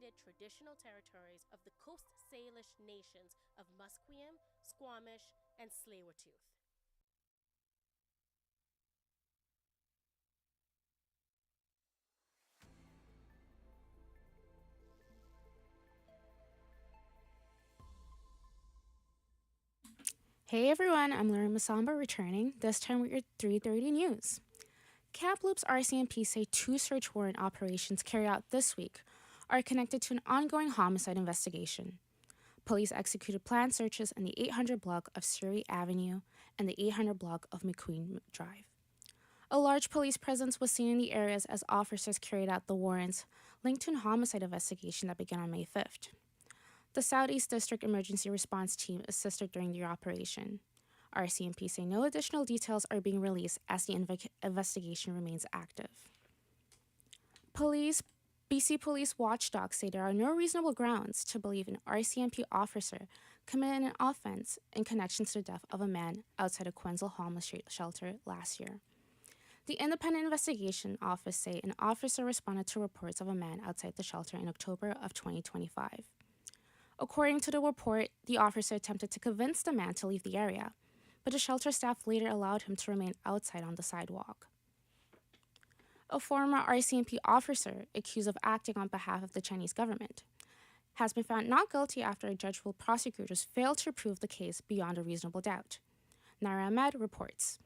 unceded traditional territories of the Coast Salish nations of Musqueam, Squamish, and Tsleil-Waututh. Hey everyone, I'm Laura Masamba returning, this time with your 3:30 news. Kamloops RCMP say 2 search warrant operations carried out this week are connected to an ongoing homicide investigation. Police executed planned searches in the 800 block of Surrey Avenue and the 800 block of McQueen Drive. A large police presence was seen in the areas as officers carried out the warrants linked to an homicide investigation that began on May 5th. The Southeast District Emergency Response Team assisted during the operation. RCMP say no additional details are being released as the investigation remains active. BC Police watchdogs say there are no reasonable grounds to believe an RCMP officer committed an offense in connection to the death of a man outside a Quenzel homeless shelter last year. The Independent Investigation Office say an officer responded to reports of a man outside the shelter in October of 2025. According to the report, the officer attempted to convince the man to leave the area, but the shelter staff later allowed him to remain outside on the sidewalk. A former RCMP officer accused of acting on behalf of the Chinese government has been found not guilty after a judge ruled prosecutors failed to prove the case beyond a reasonable doubt. Naira Ahmed reports.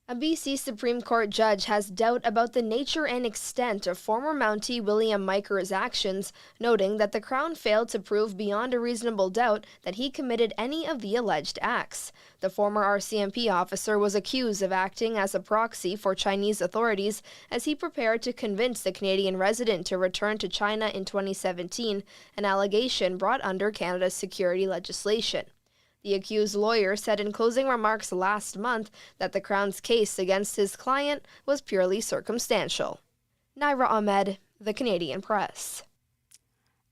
A BC Supreme Court judge has doubt about the nature and extent of former Mountie William Miker's actions, noting that the Crown failed to prove beyond a reasonable doubt that he committed any of the alleged acts. The former RCMP officer was accused of acting as a proxy for Chinese authorities as he prepared to convince the Canadian resident to return to China in 2017, an allegation brought under Canada's security legislation. The accused lawyer said in closing remarks last month that the Crown's case against his client was purely circumstantial. Naira Ahmed, The Canadian Press.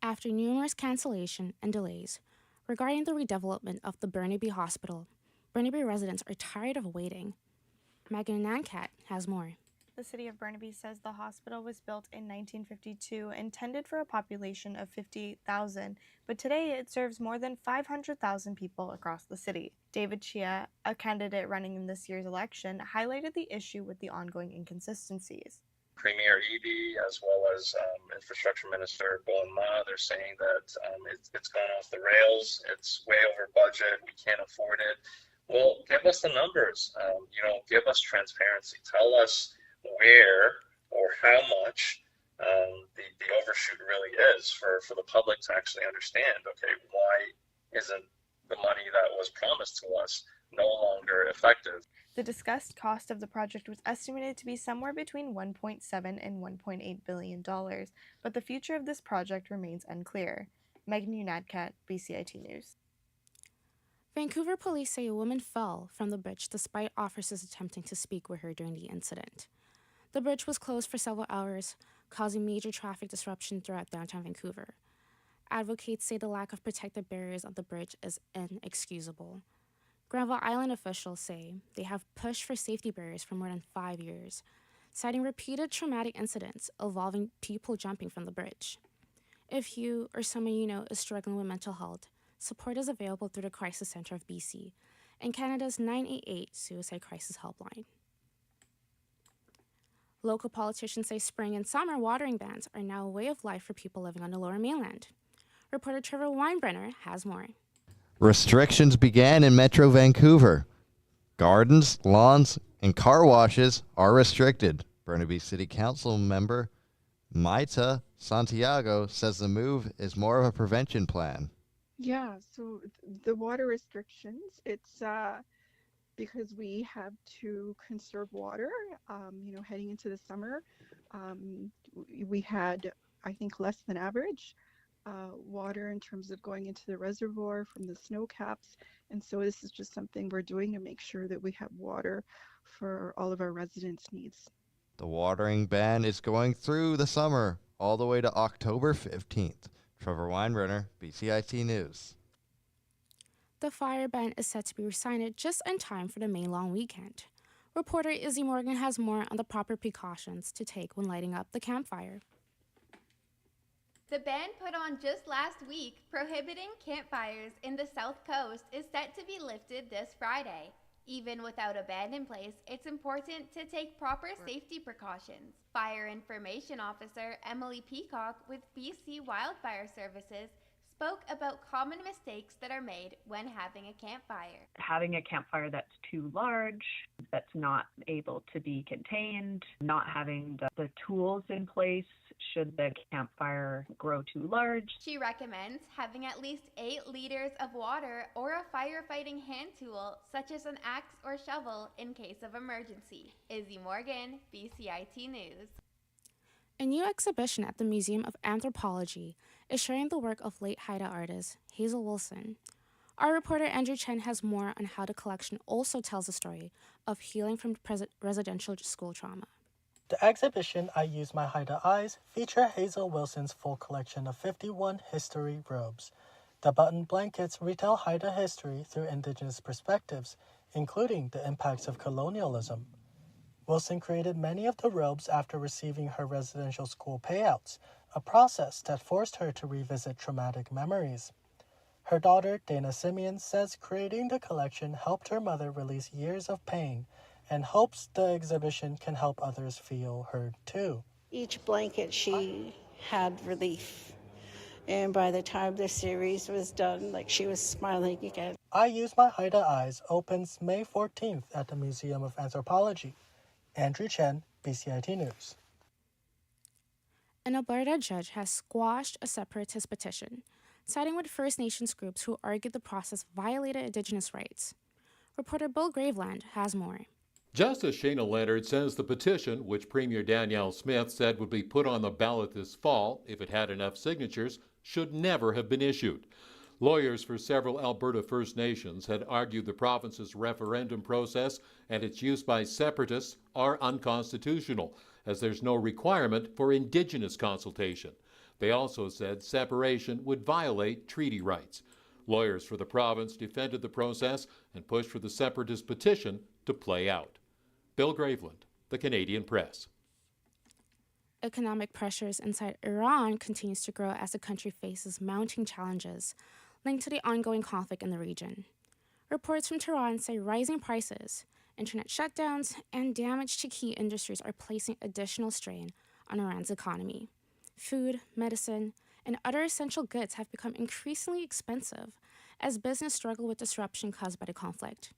After numerous cancellations and delays regarding the redevelopment of the Burnaby Hospital, Burnaby residents are tired of waiting. Megan Nancat has more. The city of Burnaby says the hospital was built in 1952, intended for a population of 58,000, but today it serves more than 500,000 people across the city. David Chia, a candidate running in this year's election, highlighted the issue with the ongoing inconsistencies. Premier Eby, as well as Infrastructure Minister Bowen Ma, they're saying that it's gone off the rails, it's way over budget, we can't afford it. Well, give us the numbers, give us transparency, tell us where or how much the overshoot really is for the public to actually understand, okay, why isn't the money that was promised to us no longer effective? The discussed cost of the project was estimated to be somewhere between $1.7 and $1.8 billion, but the future of this project remains unclear. Megan Unadkat, BCIT News. Vancouver police say a woman fell from the bridge despite officers attempting to speak with her during the incident. The bridge was closed for several hours, causing major traffic disruption throughout downtown Vancouver. Advocates say the lack of protective barriers on the bridge is inexcusable. Granville Island officials say they have pushed for safety barriers for more than 5 years, citing repeated traumatic incidents involving people jumping from the bridge. If you or someone you know is struggling with mental health, support is available through the Crisis Centre of BC and Canada's 988 Suicide Crisis Helpline. Local politicians say spring and summer watering bans are now a way of life for people living on the Lower Mainland. Reporter Trevor Weinbrenner has more. Restrictions began in Metro Vancouver. Gardens, lawns, and car washes are restricted. Burnaby City Council member Maita Santiago says the move is more of a prevention plan. Yeah, so the water restrictions, it's because we have to conserve water, heading into the summer. We had, I think, less than average water in terms of going into the reservoir from the snow caps. And so this is just something we're doing to make sure that we have water for all of our residents' needs. The watering ban is going through the summer, all the way to October 15th. Trevor Weinbrenner, BCIT News. The fire ban is set to be rescinded just in time for the May long weekend. Reporter Izzy Morgan has more on the proper precautions to take when lighting up the campfire. The ban put on just last week prohibiting campfires in the South Coast is set to be lifted this Friday. Even without a ban in place, it's important to take proper safety precautions. Fire Information Officer Emily Peacock with BC Wildfire Services spoke about common mistakes that are made when having a campfire. Having a campfire that's too large, that's not able to be contained, not having the tools in place should the campfire grow too large. She recommends having at least 8 liters of water or a firefighting hand tool such as an axe or shovel in case of emergency. Izzy Morgan, BCIT News. A new exhibition at the Museum of Anthropology is showing the work of late Haida artist Hazel Wilson. Our reporter Andrew Chen has more on how the collection also tells the story of healing from residential school trauma. The exhibition, I Use My Haida Eyes, feature Hazel Wilson's full collection of 51 history robes. The button blankets retell Haida history through Indigenous perspectives, including the impacts of colonialism. Wilson created many of the robes after receiving her residential school payouts, a process that forced her to revisit traumatic memories. Her daughter, Dana Simeon, says creating the collection helped her mother release years of pain and hopes the exhibition can help others feel heard too. Each blanket she had relief. And by the time the series was done, she was smiling again. I Use My Haida Eyes opens May 14th at the Museum of Anthropology. Andrew Chen, BCIT News. An Alberta judge has squashed a separatist petition, siding with First Nations groups who argued the process violated Indigenous rights. Reporter Bill Graveland has more. Justice Shana Leonard says the petition, which Premier Danielle Smith said would be put on the ballot this fall if it had enough signatures, should never have been issued. Lawyers for several Alberta First Nations had argued the province's referendum process and its use by separatists are unconstitutional, as there's no requirement for Indigenous consultation. They also said separation would violate treaty rights. Lawyers for the province defended the process and pushed for the separatist petition to play out. Bill Graveland, The Canadian Press. Economic pressures inside Iran continues to grow as the country faces mounting challenges linked to the ongoing conflict in the region. Reports from Tehran say rising prices, internet shutdowns, and damage to key industries are placing additional strain on Iran's economy. Food, medicine, and other essential goods have become increasingly expensive as business struggle with disruption caused by the conflict.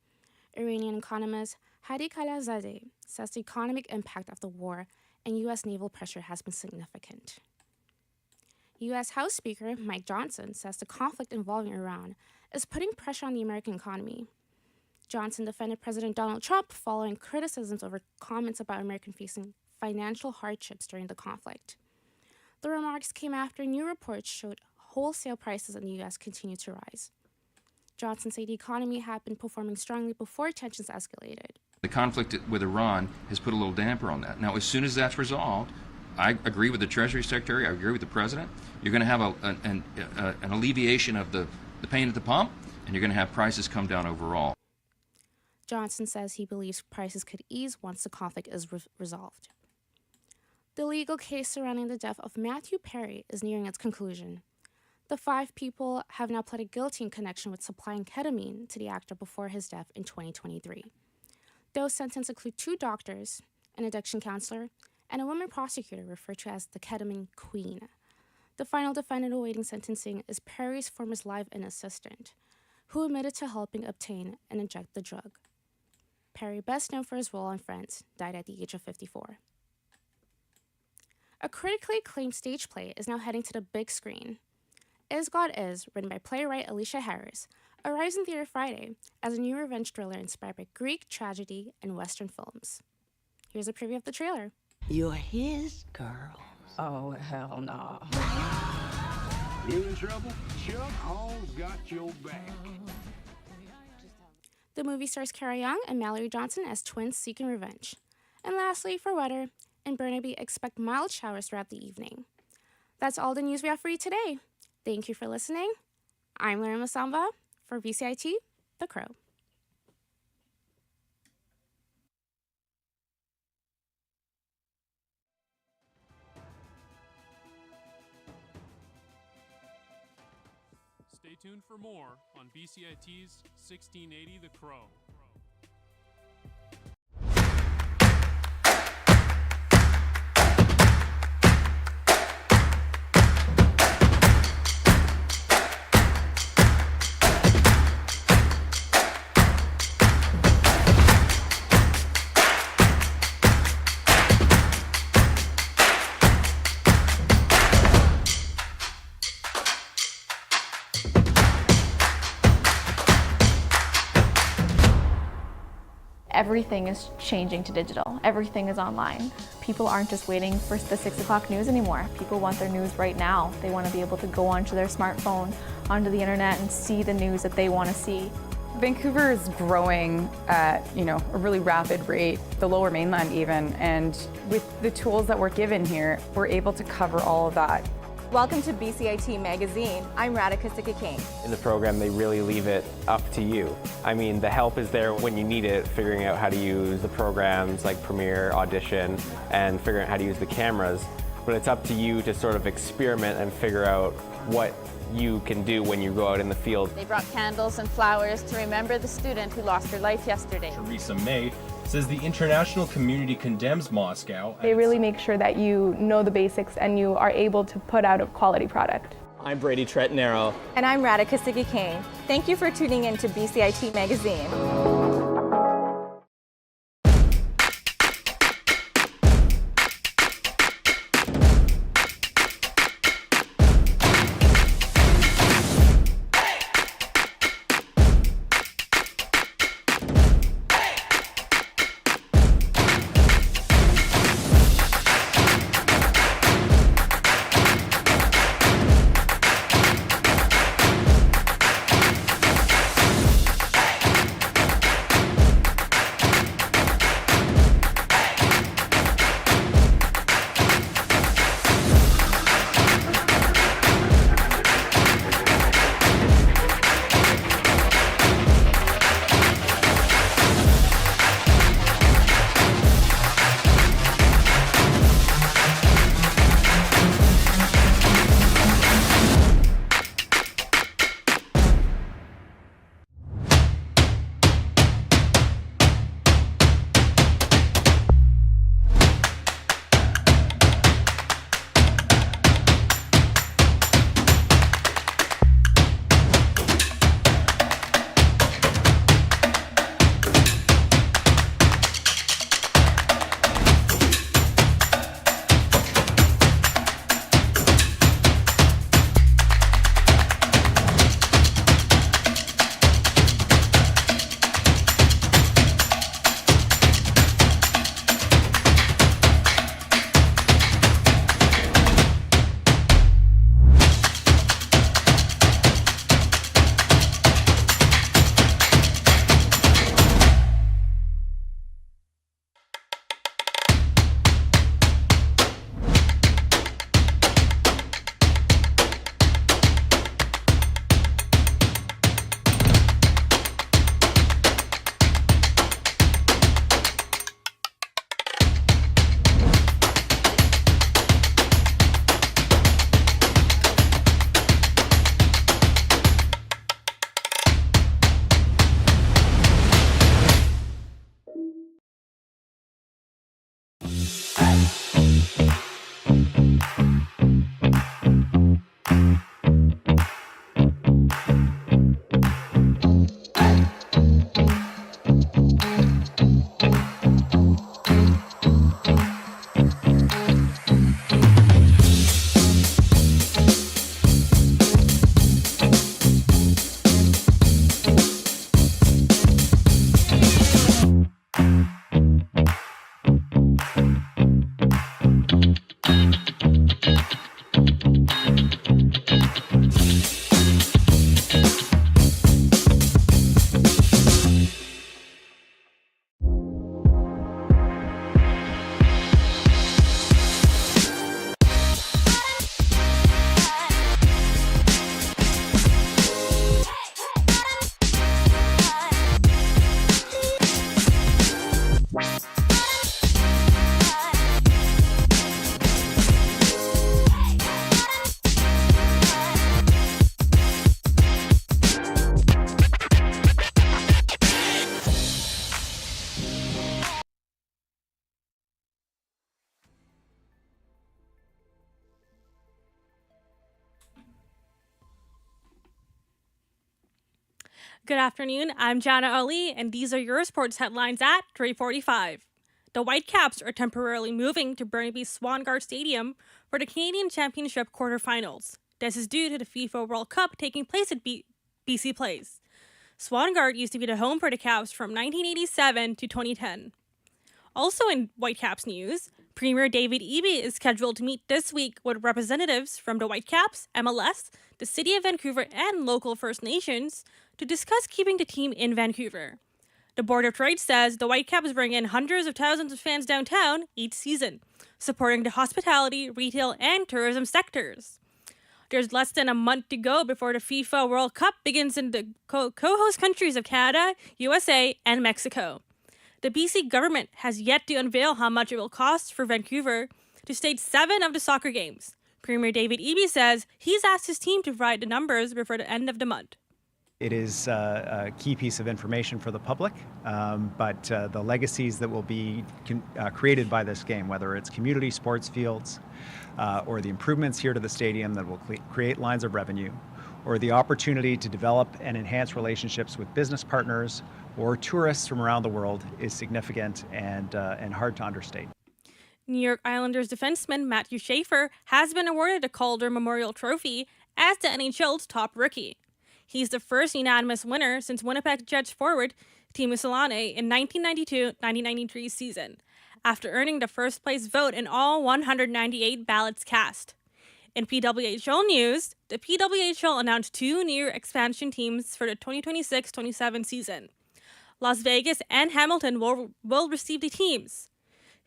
Iranian economist Hadi Khalilzadeh says the economic impact of the war and U.S. naval pressure has been significant. U.S. House Speaker Mike Johnson says the conflict involving Iran is putting pressure on the American economy. Johnson defended President Donald Trump following criticisms over comments about Americans facing financial hardships during the conflict. The remarks came after new reports showed wholesale prices in the U.S. continue to rise. Johnson said the economy had been performing strongly before tensions escalated. The conflict with Iran has put a little damper on that. Now, as soon as that's resolved, I agree with the Treasury Secretary, I agree with the President, you're going to have an alleviation of the pain at the pump, and you're going to have prices come down overall. Johnson says he believes prices could ease once the conflict is resolved. The legal case surrounding the death of Matthew Perry is nearing its conclusion. The 5 people have now pleaded guilty in connection with supplying ketamine to the actor before his death in 2023. Those sentenced include 2 doctors, an addiction counselor, and a woman prosecutor referred to as the ketamine queen. The final defendant awaiting sentencing is Perry's former live-in assistant, who admitted to helping obtain and inject the drug. Perry, best known for his role on Friends, died at the age of 54. A critically acclaimed stage play is now heading to the big screen. Is God Is, written by playwright Alicia Harris, arrives in theater Friday as a new revenge thriller inspired by Greek tragedy and Western films. Here's a preview of the trailer. You're his girl. Oh, hell no. You in trouble? Chuck Hall's got your back. The movie stars Kara Young and Mallory Johnson as twins seeking revenge. And lastly, for weather, in Burnaby, expect mild showers throughout the evening. That's all the news we have for you today. Thank you for listening. I'm Lara Masamba for BCIT, The Crow. Stay tuned for more on BCIT's 1680 The Crow. Everything is changing to digital. Everything is online. People aren't just waiting for the 6 o'clock news anymore. People want their news right now. They want to be able to go onto their smartphone, onto the internet, and see the news that they want to see. Vancouver is growing at, a really rapid rate, the Lower Mainland even, and with the tools that we're given here, we're able to cover all of that. Welcome to BCIT Magazine. I'm Radhika Sikakane. In the program, they really leave it up to you. I mean, the help is there when you need it, figuring out how to use the programs like Premiere, Audition, and figuring out how to use the cameras. But it's up to you to sort of experiment and figure out what you can do when you go out in the field. They brought candles and flowers to remember the student who lost her life yesterday. Theresa May says the international community condemns Moscow. They really make sure that you know the basics and you are able to put out a quality product. I'm Brady Tretnero. And I'm Radhika Sikakane. Thank you for tuning in to BCIT Magazine. Good afternoon, I'm Jana Ali, and these are your sports headlines at 3:45. The Whitecaps are temporarily moving to Burnaby Swangard Stadium for the Canadian Championship quarterfinals. This is due to the FIFA World Cup taking place at BC Place. Swangard used to be the home for the Caps from 1987 to 2010. Also in Whitecaps news, Premier David Eby is scheduled to meet this week with representatives from the Whitecaps, MLS, the City of Vancouver, and local First Nations to discuss keeping the team in Vancouver. The Board of Trade says the Whitecaps bring in hundreds of thousands of fans downtown each season, supporting the hospitality, retail, and tourism sectors. There's less than a month to go before the FIFA World Cup begins in the co-host countries of Canada, USA, and Mexico. The BC government has yet to unveil how much it will cost for Vancouver to stage 7 of the soccer games. Premier David Eby says he's asked his team to provide the numbers before the end of the month. It is a key piece of information for the public, but the legacies that will be created by this game, whether it's community sports fields or the improvements here to the stadium that will create lines of revenue, or the opportunity to develop and enhance relationships with business partners or tourists from around the world, is significant and hard to understate. New York Islanders defenseman Matthew Schaefer has been awarded the Calder Memorial Trophy as the NHL's top rookie. He's the first unanimous winner since Winnipeg Jets forward Teemu Selanne in 1992-1993 season, after earning the first place vote in all 198 ballots cast. In PWHL news, the PWHL announced 2 new expansion teams for the 2026-27 season. Las Vegas and Hamilton will receive the teams.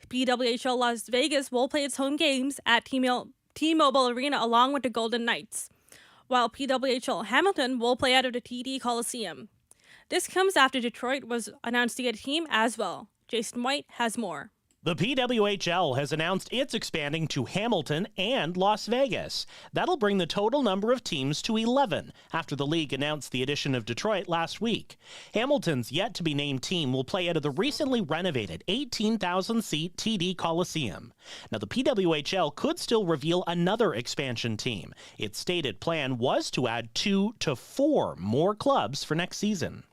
PWHL Las Vegas will play its home games at T-Mobile Arena along with the Golden Knights, while PWHL Hamilton will play out of the TD Coliseum. This comes after Detroit was announced to get a team as well. Jason White has more. The PWHL has announced it's expanding to Hamilton and Las Vegas. That'll bring the total number of teams to 11 after the league announced the addition of Detroit last week. Hamilton's yet-to-be-named team will play out of the recently renovated 18,000-seat TD Coliseum. Now, the PWHL could still reveal another expansion team. Its stated plan was to add 2 to 4 more clubs for next season.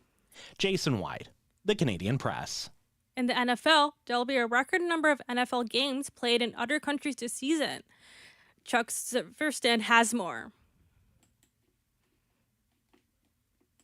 Jason White, The Canadian Press. In the NFL, there will be a record number of NFL games played in other countries this season. Chuck Severston has more.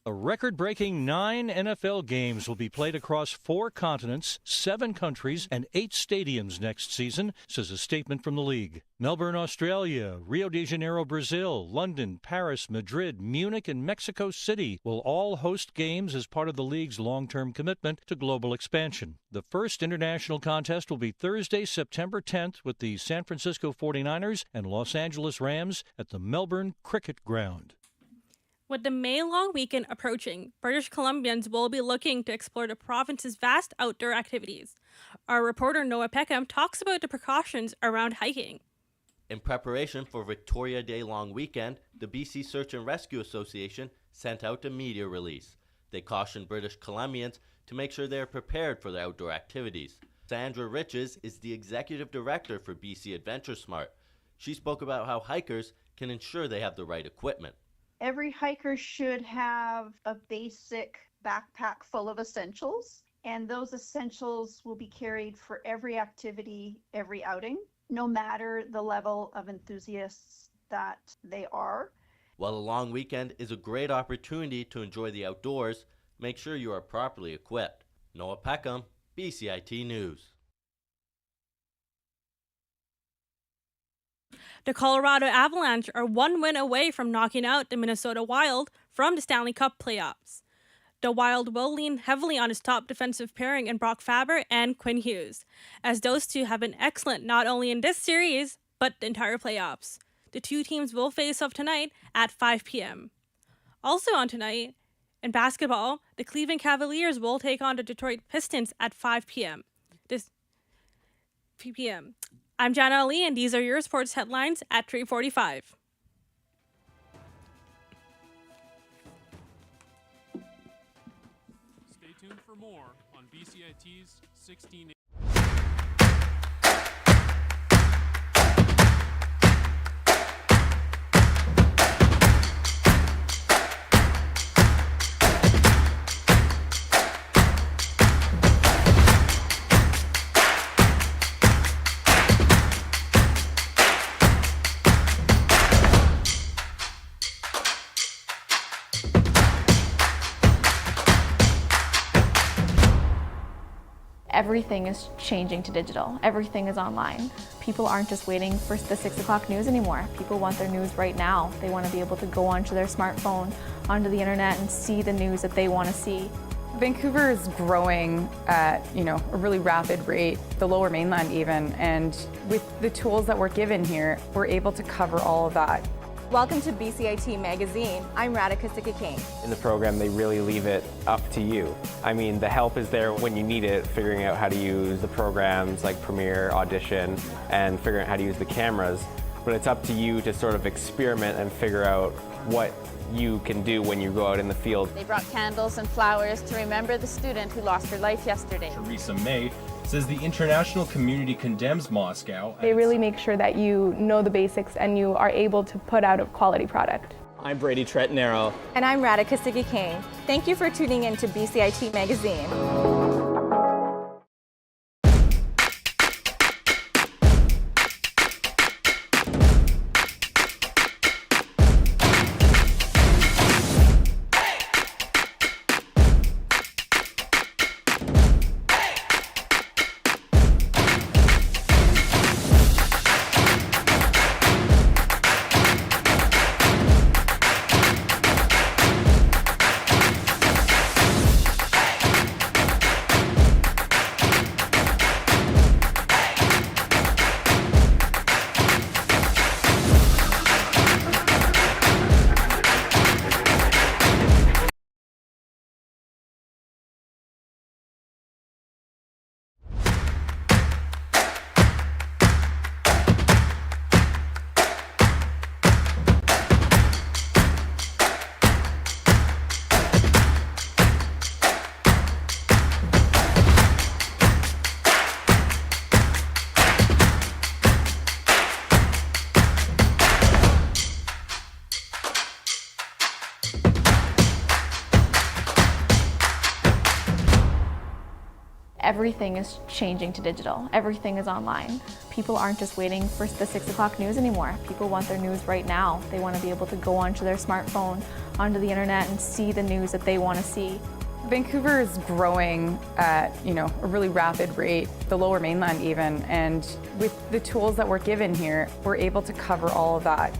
A record-breaking 9 NFL games will be played across 4 continents, 7 countries, and 8 stadiums next season, says a statement from the league. Melbourne, Australia, Rio de Janeiro, Brazil, London, Paris, Madrid, Munich, and Mexico City will all host games as part of the league's long-term commitment to global expansion. The first international contest will be Thursday, September 10th, with the San Francisco 49ers and Los Angeles Rams at the Melbourne Cricket Ground. With the May long weekend approaching, British Columbians will be looking to explore the province's vast outdoor activities. Our reporter Noah Peckham talks about the precautions around hiking. In preparation for Victoria Day long weekend, the BC Search and Rescue Association sent out a media release. They cautioned British Columbians to make sure they are prepared for the outdoor activities. Sandra Riches is the executive director for BC Adventure Smart. She spoke about how hikers can ensure they have the right equipment. Every hiker should have a basic backpack full of essentials, and those essentials will be carried for every activity, every outing, no matter the level of enthusiasts that they are. While a long weekend is a great opportunity to enjoy the outdoors, make sure you are properly equipped. Noah Peckham, BCIT News. The Colorado Avalanche are 1 win away from knocking out the Minnesota Wild from the Stanley Cup playoffs. The Wild will lean heavily on its top defensive pairing in Brock Faber and Quinn Hughes, as those two have been excellent not only in this series, but the entire playoffs. The two teams will face off tonight at 5 p.m. Also on tonight, in basketball, the Cleveland Cavaliers will take on the Detroit Pistons at 5 p.m. I'm Jana Ali, and these are your sports headlines at 3:45. Stay tuned for more on BCIT's 1680. Everything is changing to digital. Everything is online. People aren't just waiting for the 6 o'clock news anymore. People want their news right now. They want to be able to go onto their smartphone, onto the internet, and see the news that they want to see. Vancouver is growing at, a really rapid rate, the Lower Mainland even, and with the tools that we're given here, we're able to cover all of that. Welcome to BCIT Magazine. I'm Radhika Sikki-King. In the program, they really leave it up to you. I mean, the help is there when you need it, figuring out how to use the programs like Premiere, Audition, and figuring out how to use the cameras. But it's up to you to sort of experiment and figure out what you can do when you go out in the field. They brought candles and flowers to remember the student who lost her life yesterday. Teresa May says the international community condemns Moscow. They really make sure that you know the basics and you are able to put out a quality product. I'm Brady Tretnero. And I'm Radhika Sikki-King. Thank you for tuning in to BCIT Magazine. Everything is changing to digital. Everything is online. People aren't just waiting for the 6 o'clock news anymore. People want their news right now. They want to be able to go onto their smartphone, onto the internet, and see the news that they want to see. Vancouver is growing at, a really rapid rate, the Lower Mainland even, and with the tools that we're given here, we're able to cover all of that.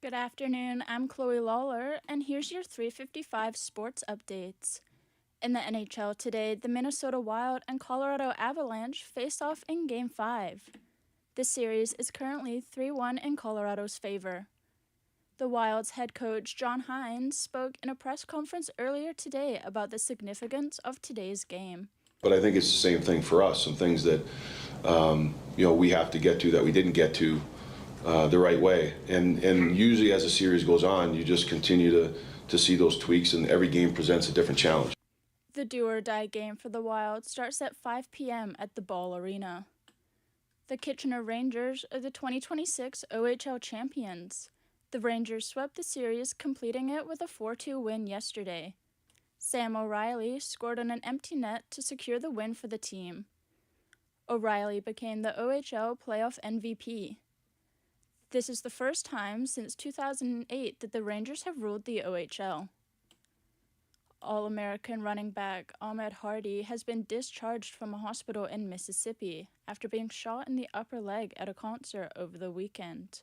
Good afternoon, I'm Chloe Lawler, and here's your 355 sports updates. In the NHL today, the Minnesota Wild and Colorado Avalanche face off in Game 5. The series is currently 3-1 in Colorado's favor. The Wild's head coach, John Hines, spoke in a press conference earlier today about the significance of today's game. But I think it's the same thing for us, some things that we have to get to that we didn't get to the right way. And usually as the series goes on, you just continue to see those tweaks, and every game presents a different challenge. The do-or-die game for the Wild starts at 5 p.m. at the Ball Arena. The Kitchener Rangers are the 2026 OHL champions. The Rangers swept the series, completing it with a 4-2 win yesterday. Sam O'Reilly scored on an empty net to secure the win for the team. O'Reilly became the OHL playoff MVP. This is the first time since 2008 that the Rangers have ruled the OHL. All-American running back Ahmed Hardy has been discharged from a hospital in Mississippi after being shot in the upper leg at a concert over the weekend.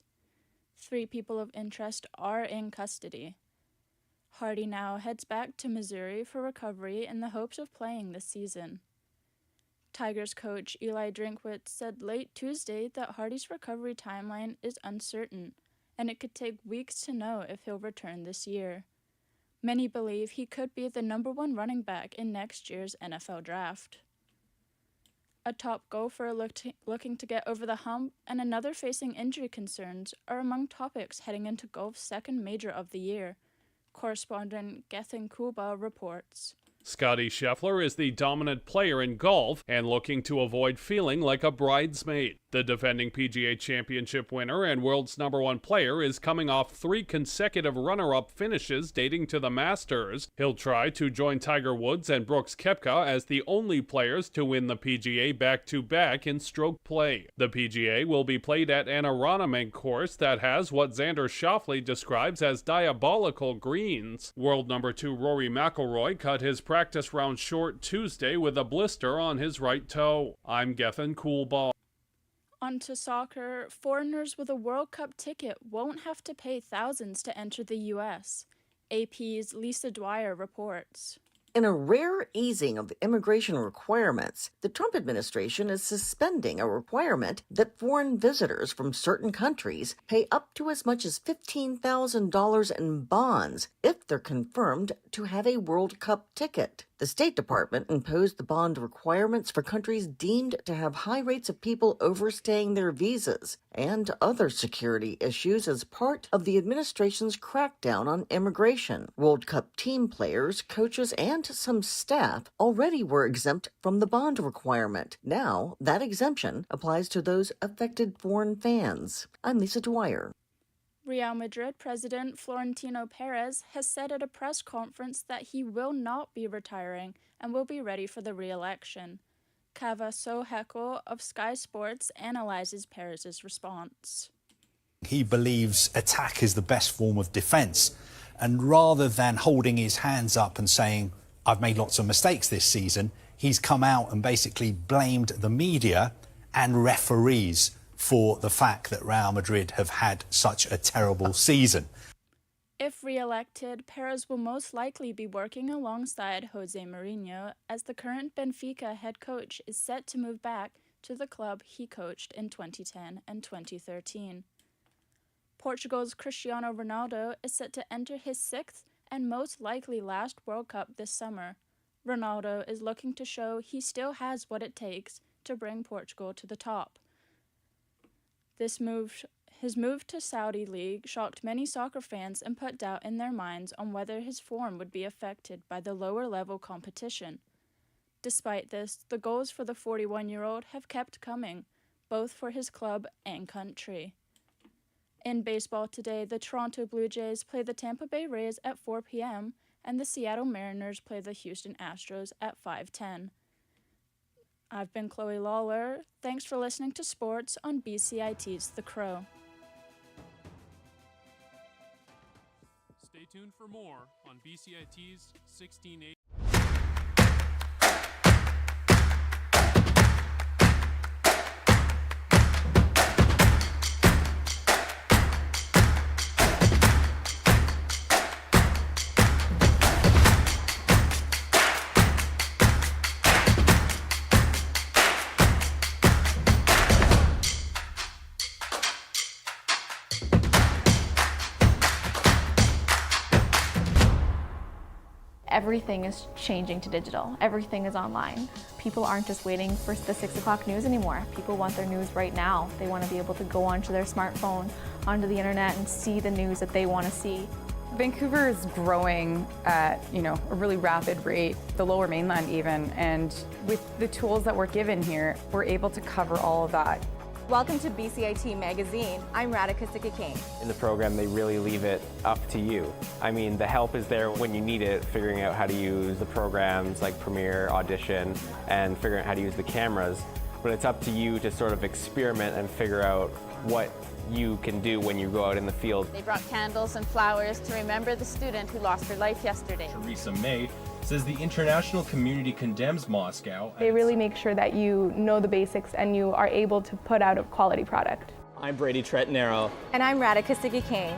3 people of interest are in custody. Hardy now heads back to Missouri for recovery in the hopes of playing this season. Tigers coach Eli Drinkwitz said late Tuesday that Hardy's recovery timeline is uncertain, and it could take weeks to know if he'll return this year. Many believe he could be the #1 running back in next year's NFL draft. A top golfer looking to get over the hump and another facing injury concerns are among topics heading into golf's second major of the year. Correspondent Gethin Kuba reports. Scottie Scheffler is the dominant player in golf and looking to avoid feeling like a bridesmaid. The defending PGA Championship winner and world's #1 player is coming off 3 consecutive runner-up finishes dating to the Masters. He'll try to join Tiger Woods and Brooks Koepka as the only players to win the PGA back-to-back in stroke play. The PGA will be played at an ornament course that has what Xander Schauffele describes as diabolical greens. World #2 Rory McIlroy cut his practice round short Tuesday with a blister on his right toe. I'm Gethin Coolball. On to soccer, foreigners with a World Cup ticket won't have to pay thousands to enter the U.S. AP's Lisa Dwyer reports. In a rare easing of immigration requirements, the Trump administration is suspending a requirement that foreign visitors from certain countries pay up to as much as $15,000 in bonds if they're confirmed to have a World Cup ticket. The State Department imposed the bond requirements for countries deemed to have high rates of people overstaying their visas and other security issues as part of the administration's crackdown on immigration. World Cup team players, coaches, and some staff already were exempt from the bond requirement. Now, that exemption applies to those affected foreign fans. I'm Lisa Dwyer. Real Madrid president Florentino Perez has said at a press conference that he will not be retiring and will be ready for the re-election. Kava Soheko of Sky Sports analyzes Perez's response. He believes attack is the best form of defence, and rather than holding his hands up and saying, I've made lots of mistakes this season, he's come out and basically blamed the media and referees for the fact that Real Madrid have had such a terrible season. If re-elected, Perez will most likely be working alongside Jose Mourinho, as the current Benfica head coach is set to move back to the club he coached in 2010 and 2013. Portugal's Cristiano Ronaldo is set to enter his 6th and most likely last World Cup this summer. Ronaldo is looking to show he still has what it takes to bring Portugal to the top. His move to Saudi League shocked many soccer fans and put doubt in their minds on whether his form would be affected by the lower-level competition. Despite this, the goals for the 41-year-old have kept coming, both for his club and country. In baseball today, the Toronto Blue Jays play the Tampa Bay Rays at 4 p.m., and the Seattle Mariners play the Houston Astros at 5:10. I've been Chloe Lawler. Thanks for listening to Sports on BCIT's The Crow. Stay tuned for more on BCIT's 1680. Everything is changing to digital. Everything is online. People aren't just waiting for the 6 o'clock news anymore. People want their news right now. They want to be able to go onto their smartphone, onto the internet, and see the news that they want to see. Vancouver is growing at, a really rapid rate, the Lower Mainland even, and with the tools that we're given here, we're able to cover all of that. Welcome to BCIT Magazine. I'm Radhika Sikakane. In the program, they really leave it up to you. I mean, the help is there when you need it, figuring out how to use the programs like Premiere, Audition, and figuring out how to use the cameras. But it's up to you to sort of experiment and figure out what you can do when you go out in the field. They brought candles and flowers to remember the student who lost her life yesterday. Theresa May says the international community condemns Moscow. They really make sure that you know the basics and you are able to put out a quality product. I'm Brady Tretanero. And I'm Radhika Siggi-Kane.